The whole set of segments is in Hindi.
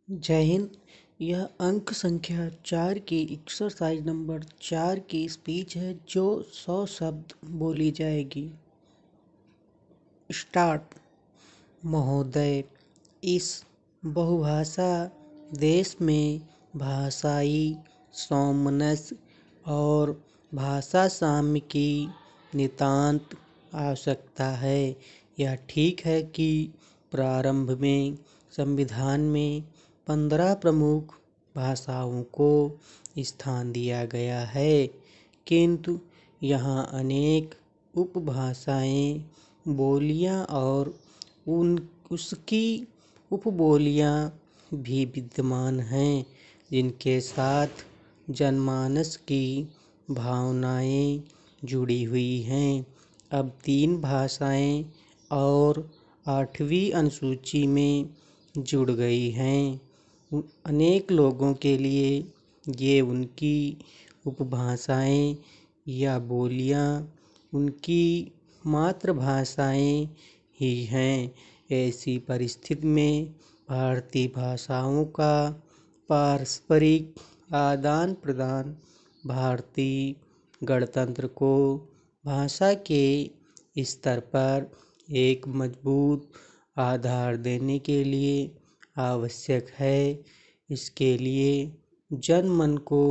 जय हिंद। यह अंक संख्या 4 की एक्सरसाइज नंबर 4 की स्पीच है जो 100 शब्द बोली जाएगी। स्टार्ट। महोदय, इस बहुभाषा देश में भाषाई सामंजस्य और भाषा साम्य की नितांत आवश्यकता है। यह ठीक है कि प्रारंभ में संविधान में 15 प्रमुख भाषाओं को स्थान दिया गया है, किंतु यहाँ अनेक उपभाषाएं, बोलियां और उसकी उपबोलियां भी विद्यमान हैं, जिनके साथ जनमानस की भावनाएं जुड़ी हुई हैं। अब 3 भाषाएं और 8वीं अनुसूची में जुड़ गई हैं। अनेक लोगों के लिए ये उनकी उपभाषाएं या बोलियां उनकी मातृभाषाएं ही हैं। ऐसी परिस्थिति में भारतीय भाषाओं का पारस्परिक आदान प्रदान भारतीय गणतंत्र को भाषा के स्तर पर एक मजबूत आधार देने के लिए आवश्यक है। इसके लिए जनमन को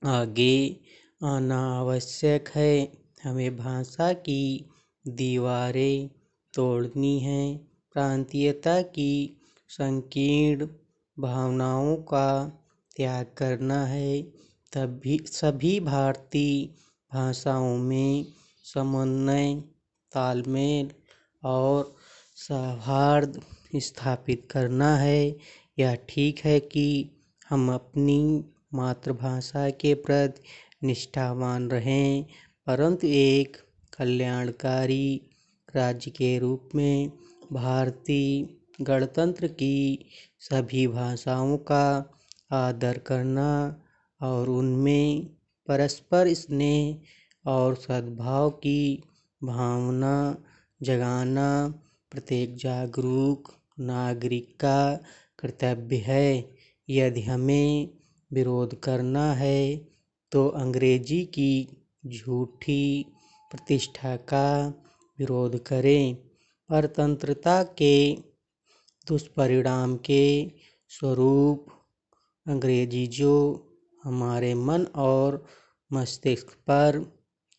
आगे आना आवश्यक है। हमें भाषा की दीवारें तोड़नी हैं, प्रांतीयता की संकीर्ण भावनाओं का त्याग करना है। तभी सभी भारतीय भाषाओं में समन्वय, तालमेल और सौहार्द स्थापित करना है। यह ठीक है कि हम अपनी मातृभाषा के प्रति निष्ठावान रहें, परंतु एक कल्याणकारी राज्य के रूप में भारतीय गणतंत्र की सभी भाषाओं का आदर करना और उनमें परस्पर स्नेह और सद्भाव की भावना जगाना प्रत्येक जागरूक नागरिक का कर्तव्य है। यदि हमें विरोध करना है तो अंग्रेजी की झूठी प्रतिष्ठा का विरोध करें। परतंत्रता के दुष्परिणाम के स्वरूप अंग्रेजी जो हमारे मन और मस्तिष्क पर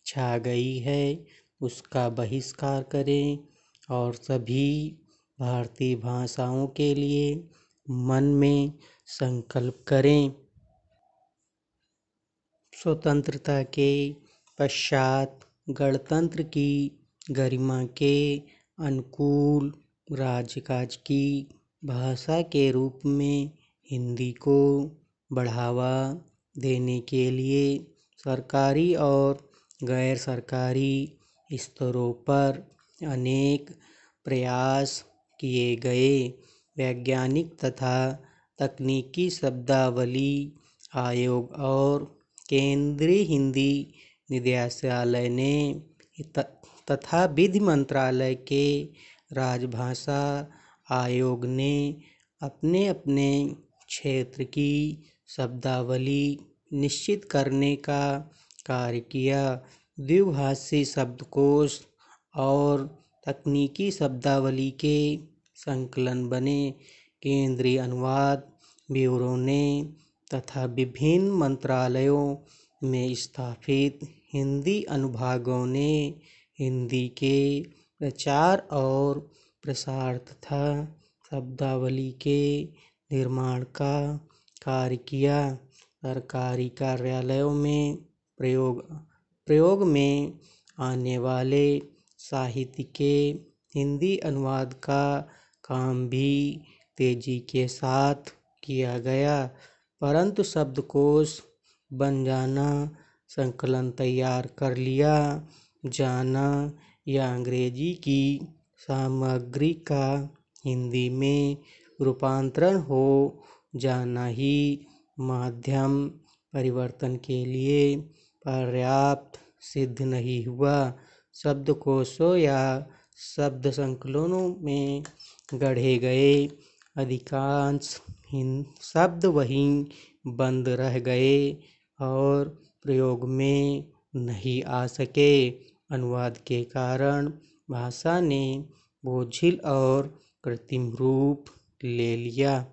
छा गई है, उसका बहिष्कार करें और सभी भारतीय भाषाओं के लिए मन में संकल्प करें। स्वतंत्रता के पश्चात गणतंत्र की गरिमा के अनुकूल राजकाज की भाषा के रूप में हिंदी को बढ़ावा देने के लिए सरकारी और गैर सरकारी स्तरों पर अनेक प्रयास किए गए। वैज्ञानिक तथा तकनीकी शब्दावली आयोग और केंद्रीय हिंदी निदेशालय ने तथा विधि मंत्रालय के राजभाषा आयोग ने अपने अपने क्षेत्र की शब्दावली निश्चित करने का कार्य किया। द्विभाषी शब्दकोश और तकनीकी शब्दावली के संकलन बने। केंद्रीय अनुवाद ब्यूरो ने तथा विभिन्न मंत्रालयों में स्थापित हिंदी अनुभागों ने हिंदी के प्रचार और प्रसार तथा शब्दावली के निर्माण का कार्य किया। सरकारी कार्यालयों में प्रयोग में आने वाले साहित्य के हिंदी अनुवाद का काम भी तेजी के साथ किया गया, परंतु शब्दकोश बन जाना, संकलन तैयार कर लिया जाना या अंग्रेजी की सामग्री का हिंदी में रूपांतरण हो जाना ही माध्यम परिवर्तन के लिए पर्याप्त सिद्ध नहीं हुआ। शब्दकोशों या शब्द संकलनों में गढ़े गए अधिकांश शब्द वहीं बंद रह गए और प्रयोग में नहीं आ सके। अनुवाद के कारण भाषा ने बोझिल और कृत्रिम रूप ले लिया।